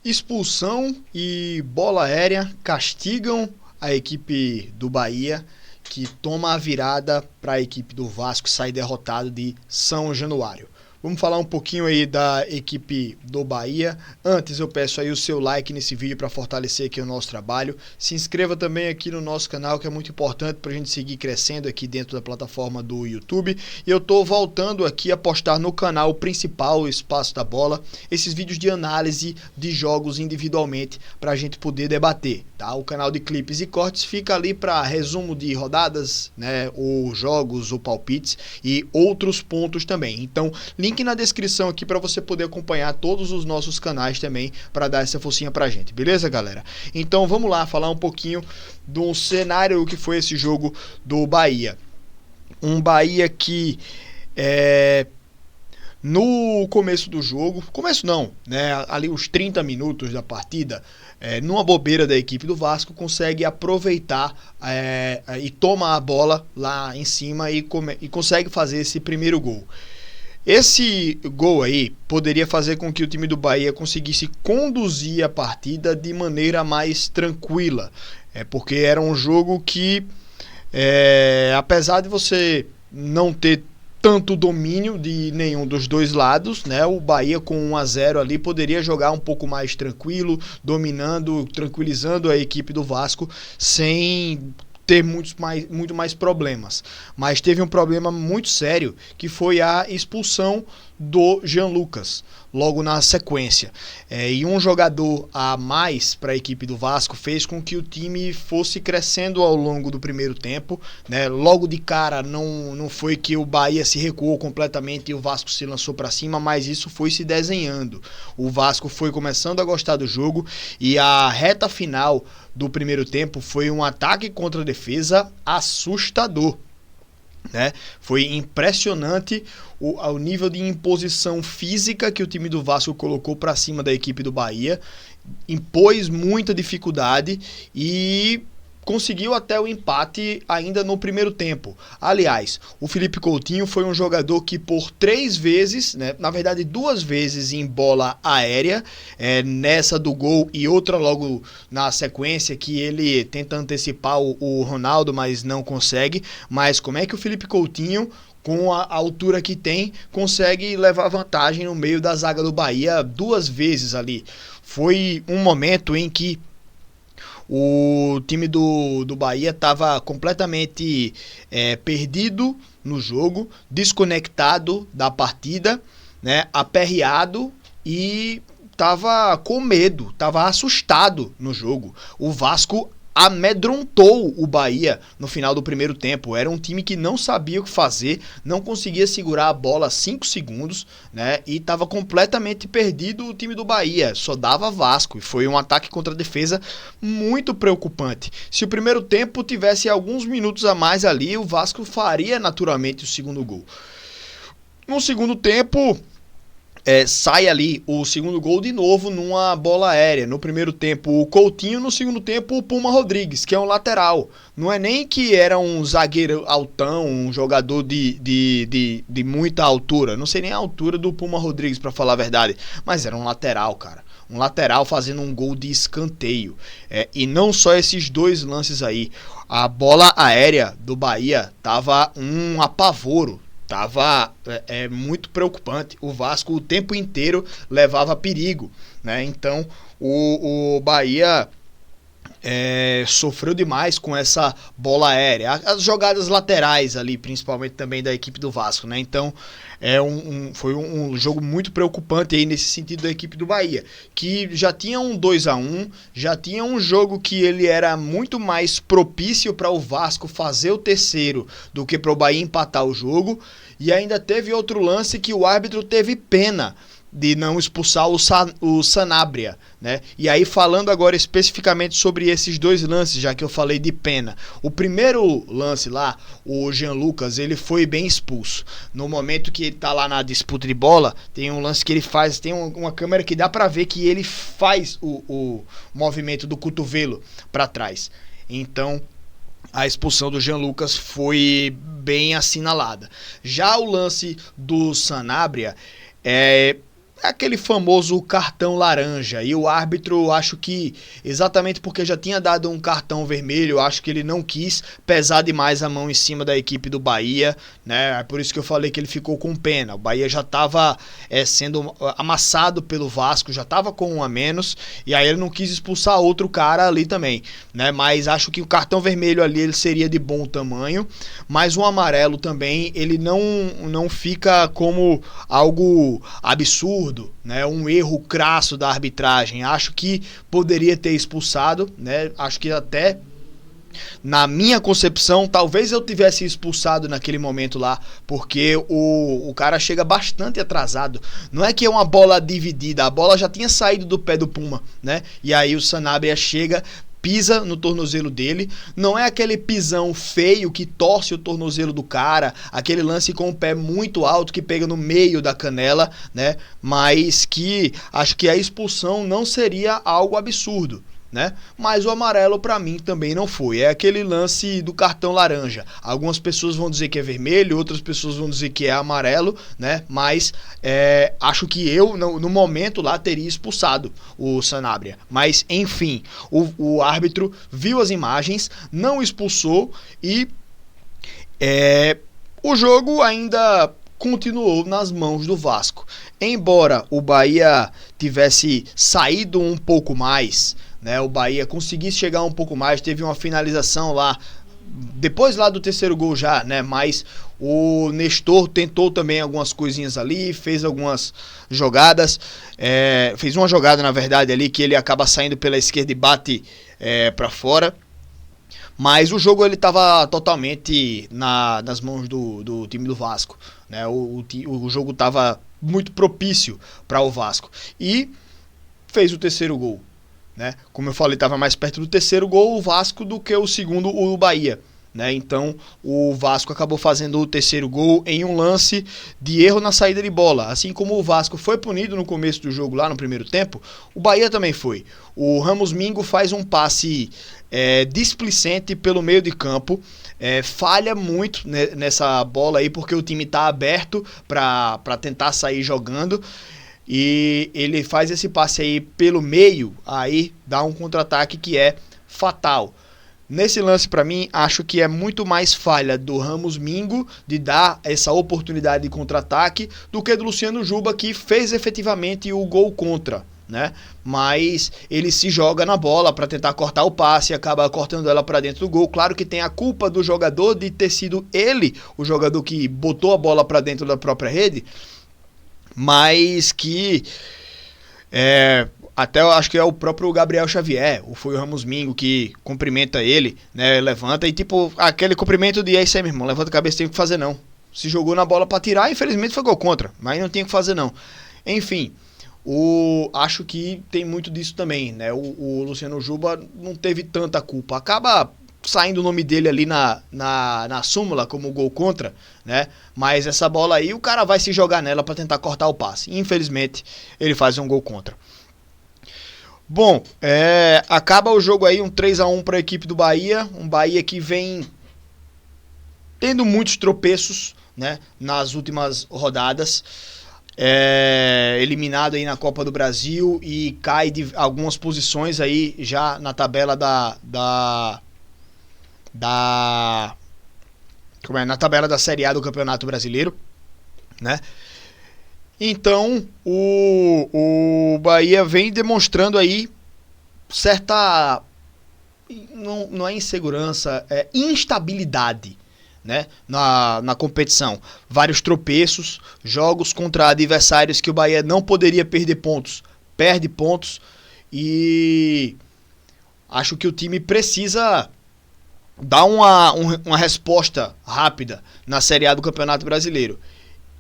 Expulsão e bola aérea castigam a equipe do Bahia, que toma a virada para a equipe do Vasco sair derrotado de São Januário. Vamos falar um pouquinho aí da equipe do Bahia. Antes eu peço aí o seu like nesse vídeo para fortalecer aqui o nosso trabalho. Se inscreva também aqui no nosso canal, que é muito importante para a gente seguir crescendo aqui dentro da plataforma do YouTube. E eu estou voltando aqui a postar no canal principal, o Espaço da Bola, esses vídeos de análise de jogos individualmente para a gente poder debater. Tá? O canal de clipes e cortes fica ali para resumo de rodadas, né, ou jogos ou palpites e outros pontos também. Então, link na descrição aqui para você poder acompanhar todos os nossos canais também, para dar essa forcinha pra gente, beleza, galera? Então vamos lá falar um pouquinho do cenário que foi esse jogo do Bahia. Um Bahia que no começo do jogo, começo não, né, ali os 30 minutos da partida, numa bobeira da equipe do Vasco, consegue aproveitar e toma a bola lá em cima e consegue fazer esse primeiro gol. Esse gol aí poderia fazer com que o time do Bahia conseguisse conduzir a partida de maneira mais tranquila, porque era um jogo que, apesar de você não ter tanto domínio de nenhum dos dois lados, né, o Bahia com 1-0 ali poderia jogar um pouco mais tranquilo, dominando, tranquilizando a equipe do Vasco, sem ter muito mais problemas. Mas teve um problema muito sério, que foi a expulsão do Jean Lucas, logo na sequência. E um jogador a mais para a equipe do Vasco fez com que o time fosse crescendo ao longo do primeiro tempo, né? Logo de cara não foi que o Bahia se recuou completamente e o Vasco se lançou para cima, mas isso foi se desenhando. O Vasco foi começando a gostar do jogo e a reta final do primeiro tempo foi um ataque contra a defesa assustador, né? Foi impressionante o nível de imposição física que o time do Vasco colocou para cima da equipe do Bahia, impôs muita dificuldade e conseguiu até o empate ainda no primeiro tempo. Aliás, o Felipe Coutinho foi um jogador que por 3 vezes, né, na verdade 2 vezes em bola aérea, nessa do gol e outra logo na sequência, que ele tenta antecipar o Ronaldo, mas não consegue. Mas como é que o Felipe Coutinho, com a altura que tem, consegue levar vantagem no meio da zaga do Bahia 2 vezes ali? Foi um momento em que o time do Bahia estava completamente perdido no jogo, desconectado da partida, né, aperreado e estava com medo, estava assustado no jogo. O Vasco amedrontou o Bahia no final do primeiro tempo. Era um time que não sabia o que fazer, não conseguia segurar a bola 5 segundos, né? E estava completamente perdido o time do Bahia, só dava Vasco. E foi um ataque contra a defesa muito preocupante. Se o primeiro tempo tivesse alguns minutos a mais ali, o Vasco faria naturalmente o segundo gol. No segundo tempo, sai ali o segundo gol de novo numa bola aérea. No primeiro tempo o Coutinho, no segundo tempo o Puma Rodrigues, que é um lateral. Não é nem que era um zagueiro altão, um jogador de muita altura. Não sei nem a altura do Puma Rodrigues, para falar a verdade, mas era um lateral, cara. Um lateral fazendo um gol de escanteio. E não só esses 2 lances aí. A bola aérea do Bahia tava um apavoro. Tava muito preocupante. O Vasco o tempo inteiro levava perigo, né? Então o Bahia sofreu demais com essa bola aérea. As jogadas laterais ali, principalmente também da equipe do Vasco, né? Então foi um jogo muito preocupante aí nesse sentido da equipe do Bahia, que já tinha um 2-1, já tinha um jogo que ele era muito mais propício para o Vasco fazer o terceiro do que para o Bahia empatar o jogo, e ainda teve outro lance que o árbitro teve pena de não expulsar o Sanabria, né? E aí, falando agora especificamente sobre esses 2 lances, já que eu falei de pena. O primeiro lance lá, o Jean Lucas, ele foi bem expulso. No momento que ele tá lá na disputa de bola, tem um lance que ele faz, tem uma câmera que dá pra ver que ele faz o movimento do cotovelo pra trás. Então, a expulsão do Jean Lucas foi bem assinalada. Já o lance do Sanabria é aquele famoso cartão laranja, e o árbitro, acho que exatamente porque já tinha dado um cartão vermelho, acho que ele não quis pesar demais a mão em cima da equipe do Bahia, né? É por isso que eu falei que ele ficou com pena. O Bahia já estava sendo amassado pelo Vasco, já estava com um a menos, e aí ele não quis expulsar outro cara ali também, né? Mas acho que o cartão vermelho ali ele seria de bom tamanho, mas o amarelo também, ele não fica como algo absurdo, né, um erro crasso da arbitragem. Acho que poderia ter expulsado, né? Acho que até na minha concepção, talvez eu tivesse expulsado naquele momento lá, porque o cara chega bastante atrasado. Não é que é uma bola dividida, a bola já tinha saído do pé do Puma, né? E aí o Sanabria chega, pisa no tornozelo dele, não é aquele pisão feio que torce o tornozelo do cara, aquele lance com o pé muito alto que pega no meio da canela, né? Mas que acho que a expulsão não seria algo absurdo, né? Mas o amarelo para mim também não foi. É aquele lance do cartão laranja. Algumas pessoas vão dizer que é vermelho, outras pessoas vão dizer que é amarelo, né? Mas acho que eu no momento lá teria expulsado o Sanabria. Mas enfim, o árbitro viu as imagens, não expulsou e o jogo ainda continuou nas mãos do Vasco. Embora o Bahia tivesse saído um pouco mais, né, o Bahia conseguisse chegar um pouco mais, teve uma finalização lá, depois lá do terceiro gol já, né, mas o Nestor tentou também algumas coisinhas ali, fez algumas jogadas, fez uma jogada na verdade ali, que ele acaba saindo pela esquerda e bate para fora. Mas o jogo ele estava totalmente nas mãos do time do Vasco, né? O jogo estava muito propício para o Vasco e fez o terceiro gol, né? Como eu falei, estava mais perto do terceiro gol o Vasco do que o segundo, o Bahia, né? Então o Vasco acabou fazendo o terceiro gol em um lance de erro na saída de bola. Assim como o Vasco foi punido no começo do jogo lá no primeiro tempo, o Bahia também foi. O Ramos Mingo faz um passe displicente pelo meio de campo, falha muito nessa bola aí porque o time está aberto para tentar sair jogando. E ele faz esse passe aí pelo meio, aí dá um contra-ataque que é fatal. Nesse lance, para mim, acho que é muito mais falha do Ramos Mingo de dar essa oportunidade de contra-ataque do que do Luciano Juba, que fez efetivamente o gol contra, né? Mas ele se joga na bola para tentar cortar o passe e acaba cortando ela para dentro do gol. Claro que tem a culpa do jogador de ter sido ele o jogador que botou a bola para dentro da própria rede, mas que até eu acho que é o próprio Gabriel Xavier, ou foi o Ramos Mingo que cumprimenta ele, né, levanta e tipo, aquele cumprimento de aí, meu irmão, levanta a cabeça, tem o que fazer não. Se jogou na bola para tirar, infelizmente foi gol contra, mas não tem o que fazer não. Enfim, acho que tem muito disso também, né, o Luciano Juba não teve tanta culpa, acaba saindo o nome dele ali na súmula como gol contra, né? Mas essa bola aí, o cara vai se jogar nela para tentar cortar o passe. Infelizmente, ele faz um gol contra. Bom, acaba o jogo aí, um 3-1 para a equipe do Bahia. Um Bahia que vem tendo muitos tropeços, né, nas últimas rodadas. Eliminado aí na Copa do Brasil e cai de algumas posições aí já na tabela na tabela da Série A do Campeonato Brasileiro, né? Então o Bahia vem demonstrando aí certa, não é insegurança, é instabilidade, né, na competição. Vários tropeços, jogos contra adversários que o Bahia não poderia perder pontos, perde pontos, e acho que o time precisa dar uma resposta rápida na Série A do Campeonato Brasileiro.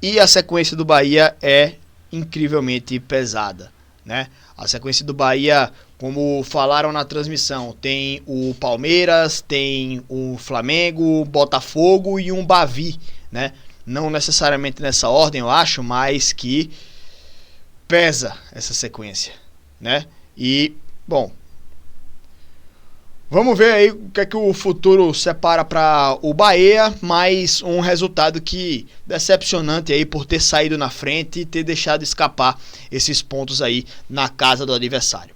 E a sequência do Bahia é incrivelmente pesada, né? A sequência do Bahia, como falaram na transmissão, tem o Palmeiras, tem o Flamengo, Botafogo e um Bavi, né? Não necessariamente nessa ordem, eu acho, mas que pesa essa sequência, né? E, bom, Vamos ver aí o que é que o futuro separa para o Bahia, mais um resultado que decepcionante aí por ter saído na frente e ter deixado escapar esses pontos aí na casa do adversário.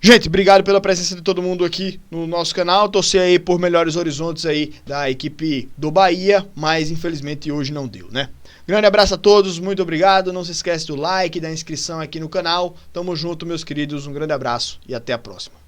Gente, obrigado pela presença de todo mundo aqui no nosso canal. Torcer aí por melhores horizontes aí da equipe do Bahia, mas infelizmente hoje não deu, né? Grande abraço a todos, muito obrigado. Não se esquece do like, da inscrição aqui no canal. Tamo junto, meus queridos. Um grande abraço e até a próxima.